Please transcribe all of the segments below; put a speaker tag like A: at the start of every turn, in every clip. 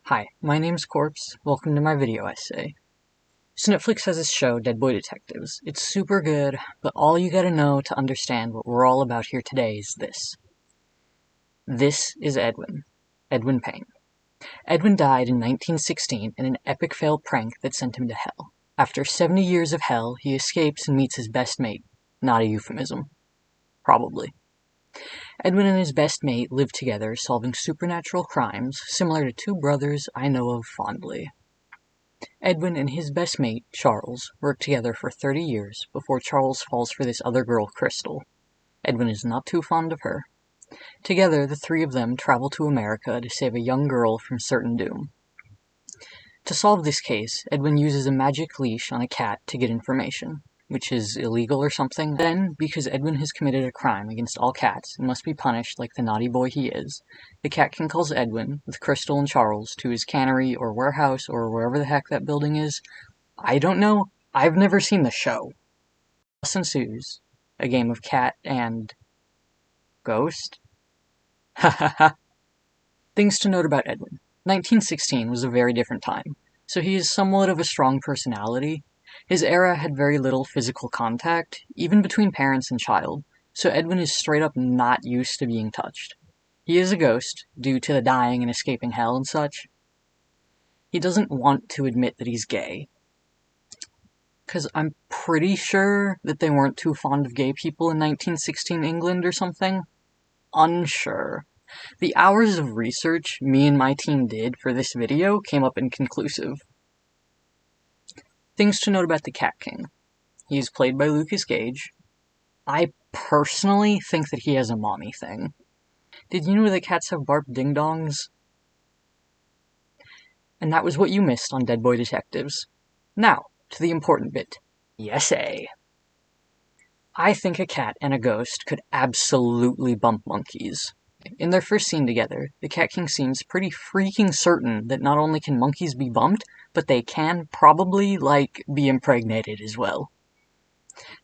A: Hi, my name's Corpse. Welcome to my video essay. So Netflix has this show, Dead Boy Detectives. It's super good, but all you gotta know to understand what we're all about here today is this. This is Edwin. Edwin Payne. Edwin died in 1916 in an epic failed prank that sent him to hell. After 70 years of hell, he escapes and meets his best mate. Not a euphemism. Probably. Edwin and his best mate live together, solving supernatural crimes, similar to two brothers I know of fondly. Edwin and his best mate, Charles, work together for 30 years before Charles falls for this other girl, Crystal. Edwin is not too fond of her. Together, the three of them travel to America to save a young girl from certain doom. To solve this case, Edwin uses a magic leash on a cat to get information, which is illegal or something. Then, because Edwin has committed a crime against all cats and must be punished like the naughty boy he is, the Cat King calls Edwin, with Crystal and Charles, to his cannery or warehouse or wherever the heck that building is. I don't know. I've never seen the show. Thus ensues a game of cat and ghost? Ha ha ha. Things to note about Edwin. 1916 was a very different time, so he is somewhat of a strong personality. His era had very little physical contact, even between parents and child, so Edwin is straight up not used to being touched. He is a ghost, due to the dying and escaping hell and such. He doesn't want to admit that he's gay, because I'm pretty sure that they weren't too fond of gay people in 1916 England or something. Unsure. The hours of research me and my team did for this video came up inconclusive. Things to note about the Cat King. He is played by Lucas Gage. I personally think that he has a mommy thing. Did you know that cats have barked ding-dongs? And that was what you missed on Dead Boy Detectives. Now, to the important bit. Yes-ay. I think a cat and a ghost could absolutely bump monkeys. In their first scene together, the Cat King seems pretty freaking certain that not only can monkeys be bumped, but they can probably, be impregnated as well.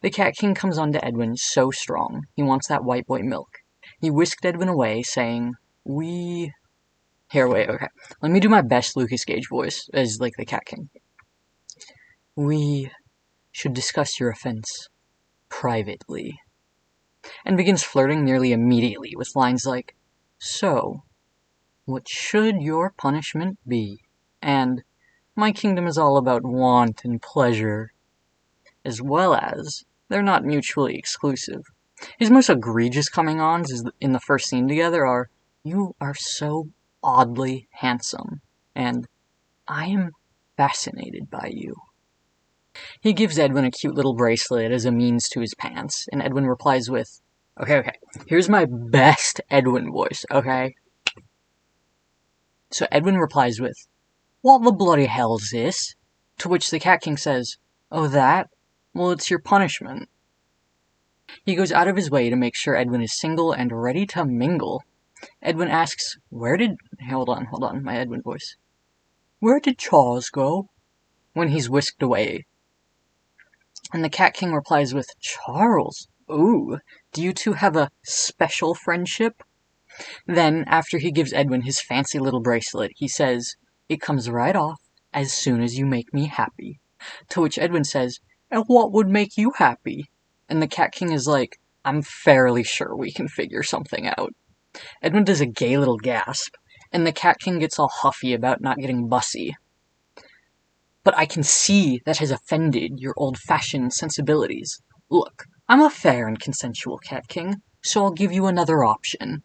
A: The Cat King comes on to Edwin so strong, he wants that white boy milk. He whisked Edwin away, saying, Here, wait, okay. Let me do my best Lucas Gage voice as, the Cat King. We should discuss your offense privately. And begins flirting nearly immediately with lines like, So, what should your punishment be? And, my kingdom is all about want and pleasure. As well as, they're not mutually exclusive. His most egregious coming-ons in the first scene together are, You are so oddly handsome, and I am fascinated by you. He gives Edwin a cute little bracelet as a means to his pants, and Edwin replies with, Okay, here's my best Edwin voice, okay? So Edwin replies with, What the bloody hell's this? To which the Cat King says, Oh, that? Well, it's your punishment. He goes out of his way to make sure Edwin is single and ready to mingle. Edwin asks, Hold on, my Edwin voice. Where did Charles go? When he's whisked away. And the Cat King replies with, Charles? Ooh, do you two have a special friendship? Then, after he gives Edwin his fancy little bracelet, he says, It comes right off as soon as you make me happy. To which Edwin says, And what would make you happy? And the Cat King is like, I'm fairly sure we can figure something out. Edwin does a gay little gasp, and the Cat King gets all huffy about not getting bussy. But I can see that has offended your old-fashioned sensibilities. Look, I'm a fair and consensual Cat King, so I'll give you another option.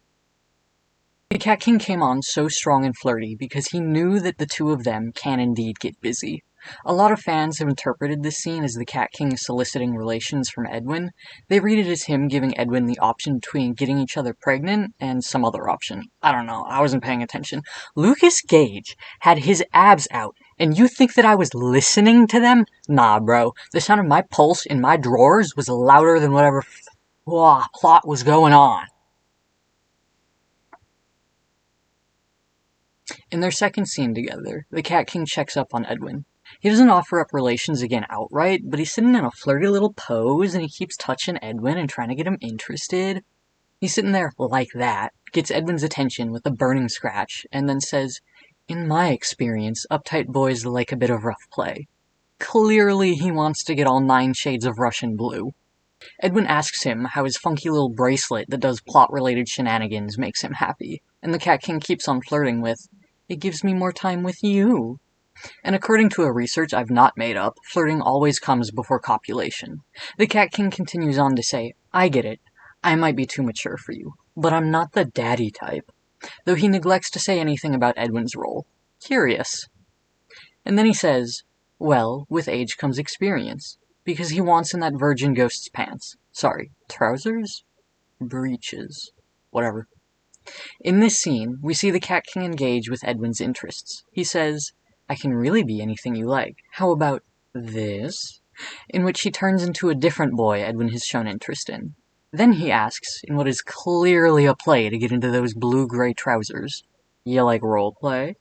A: The Cat King came on so strong and flirty because he knew that the two of them can indeed get busy. A lot of fans have interpreted this scene as the Cat King soliciting relations from Edwin. They read it as him giving Edwin the option between getting each other pregnant and some other option. I don't know, I wasn't paying attention. Lucas Gage had his abs out, and you think that I was listening to them? Nah, bro. The sound of my pulse in my drawers was louder than whatever plot was going on. In their second scene together, the Cat King checks up on Edwin. He doesn't offer up relations again outright, but he's sitting in a flirty little pose, and he keeps touching Edwin and trying to get him interested. He's sitting there like that, gets Edwin's attention with a burning scratch, and then says, In my experience, uptight boys like a bit of rough play. Clearly he wants to get all 9 shades of Russian blue. Edwin asks him how his funky little bracelet that does plot-related shenanigans makes him happy, and the Cat King keeps on flirting with, "It gives me more time with you." And according to a research I've not made up, flirting always comes before copulation. The Cat King continues on to say, "I get it. I might be too mature for you, but I'm not the daddy type." Though he neglects to say anything about Edwin's role. Curious. And then he says, well, with age comes experience, because he wants in that virgin ghost's pants. Sorry, trousers? Breeches. Whatever. In this scene, we see the Cat King engage with Edwin's interests. He says, "I can really be anything you like. How about this?" In which he turns into a different boy Edwin has shown interest in. Then he asks, in what is clearly a play to get into those blue-gray trousers, "You like roleplay?"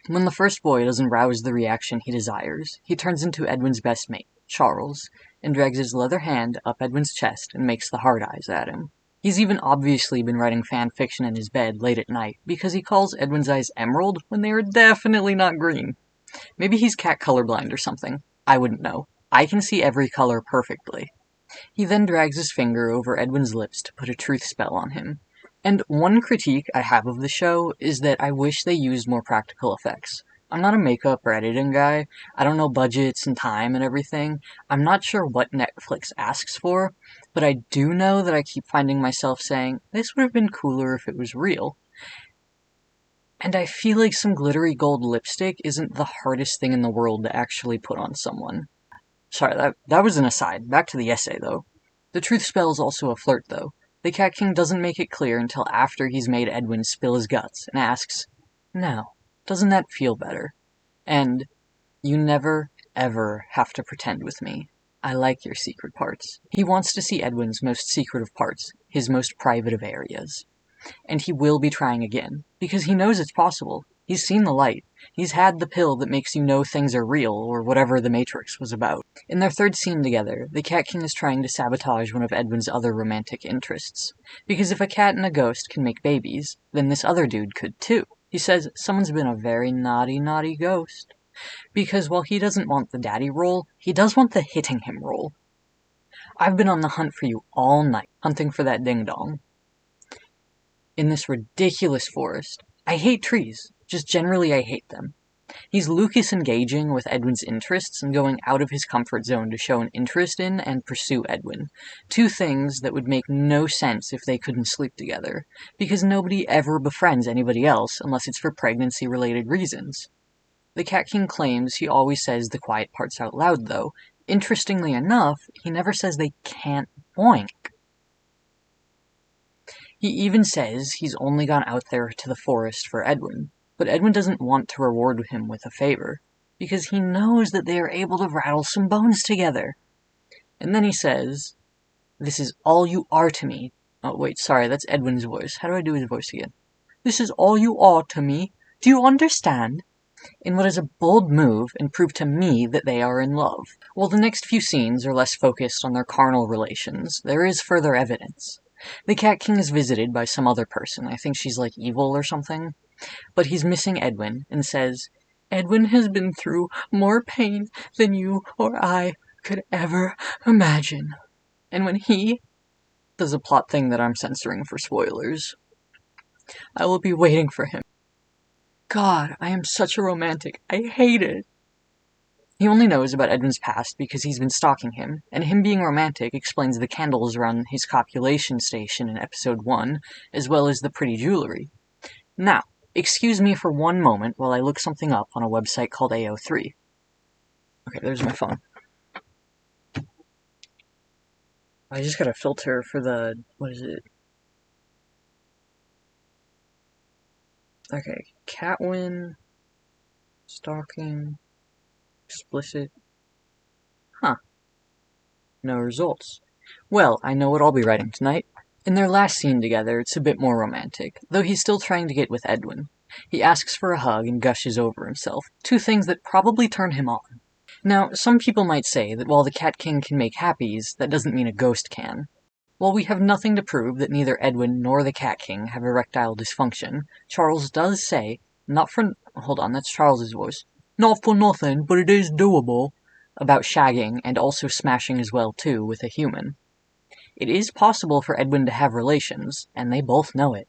A: When the first boy doesn't rouse the reaction he desires, he turns into Edwin's best mate, Charles, and drags his leather hand up Edwin's chest and makes the hard eyes at him. He's even obviously been writing fan fiction in his bed late at night because he calls Edwin's eyes emerald when they are definitely not green. Maybe he's cat colorblind or something. I wouldn't know. I can see every color perfectly. He then drags his finger over Edwin's lips to put a truth spell on him. And one critique I have of the show is that I wish they used more practical effects. I'm not a makeup or editing guy. I don't know budgets and time and everything. I'm not sure what Netflix asks for, but I do know that I keep finding myself saying, this would have been cooler if it was real. And I feel like some glittery gold lipstick isn't the hardest thing in the world to actually put on someone. Sorry, that was an aside. Back to the essay, though. The truth spell is also a flirt, though. The Cat King doesn't make it clear until after he's made Edwin spill his guts and asks, "Now, doesn't that feel better?" And, "You never, ever have to pretend with me. I like your secret parts." He wants to see Edwin's most secretive parts, his most private of areas. And he will be trying again, because he knows it's possible. He's seen the light. He's had the pill that makes you know things are real, or whatever the Matrix was about. In their third scene together, the Cat King is trying to sabotage one of Edwin's other romantic interests. Because if a cat and a ghost can make babies, then this other dude could too. He says, someone's been a very naughty, naughty ghost. Because while he doesn't want the daddy role, he does want the hitting him role. "I've been on the hunt for you all night, hunting for that ding-dong. In this ridiculous forest. I hate trees. Just generally I hate them." He's Lucas engaging with Edwin's interests and going out of his comfort zone to show an interest in and pursue Edwin. 2 things that would make no sense if they couldn't sleep together, because nobody ever befriends anybody else unless it's for pregnancy-related reasons. The Cat King claims he always says the quiet parts out loud, though. Interestingly enough, he never says they can't boink. He even says he's only gone out there to the forest for Edwin. But Edwin doesn't want to reward him with a favor, because he knows that they are able to rattle some bones together. And then he says, "This is all you are to me." Oh, wait, sorry, that's Edwin's voice. How do I do his voice again? "This is all you are to me. Do you understand?" In what is a bold move and prove to me that they are in love. While the next few scenes are less focused on their carnal relations, there is further evidence. The Cat King is visited by some other person. I think she's like evil or something. But he's missing Edwin, and says, "Edwin has been through more pain than you or I could ever imagine." And when he does a plot thing that I'm censoring for spoilers, I will be waiting for him. God, I am such a romantic. I hate it. He only knows about Edwin's past because he's been stalking him, and him being romantic explains the candles around his copulation station in episode 1, as well as the pretty jewelry. Now, excuse me for one moment while I look something up on a website called AO3. Okay, there's my phone. I just gotta filter for the... what is it? Okay, Catwin... stalking... explicit... Huh. No results. Well, I know what I'll be writing tonight. In their last scene together, it's a bit more romantic, though he's still trying to get with Edwin. He asks for a hug and gushes over himself, 2 things that probably turn him on. Now, some people might say that while the Cat King can make happies, that doesn't mean a ghost can. While we have nothing to prove that neither Edwin nor the Cat King have erectile dysfunction, Charles does say, not for hold on, that's Charles's voice. Not for nothing, but it is doable. About shagging, and also smashing as well too, with a human. It is possible for Edwin to have relations, and they both know it.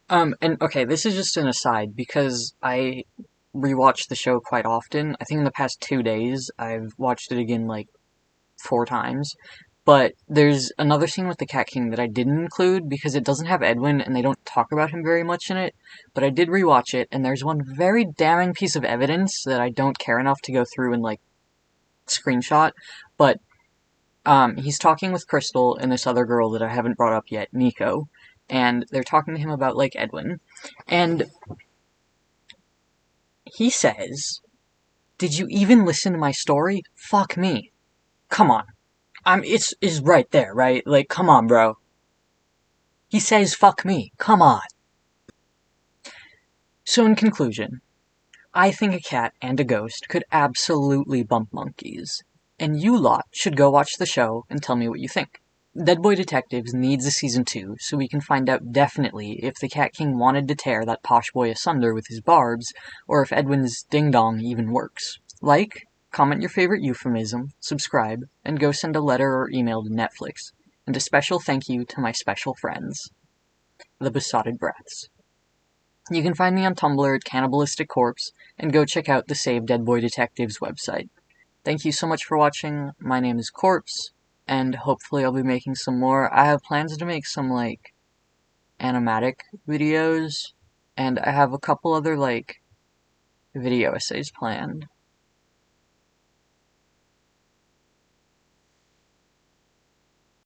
A: And okay, this is just an aside, because I rewatch the show quite often. I think in the past 2 days, I've watched it again, like, 4 times. But there's another scene with the Cat King that I didn't include because it doesn't have Edwin and they don't talk about him very much in it. But I did rewatch it, and there's one very damning piece of evidence that I don't care enough to go through and, like, screenshot. But he's talking with Crystal and this other girl that I haven't brought up yet, Nico. And they're talking to him about, like, Edwin. And he says, "Did you even listen to my story? Fuck me. Come on. It's right there, right? Like, come on, bro." He says, "Fuck me. Come on." So in conclusion, I think a cat and a ghost could absolutely bump monkeys. And you lot should go watch the show and tell me what you think. Dead Boy Detectives needs a season 2, so we can find out definitely if the Cat King wanted to tear that posh boy asunder with his barbs, or if Edwin's ding-dong even works. Like, comment your favorite euphemism, subscribe, and go send a letter or email to Netflix. And a special thank you to my special friends, the Besotted Breaths. You can find me on Tumblr at cannibalisticcorpse, and go check out the Save Dead Boy Detectives website. Thank you so much for watching. My name is Corpse, and hopefully I'll be making some more. I have plans to make some, like, animatic videos, and I have a couple other, like, video essays planned.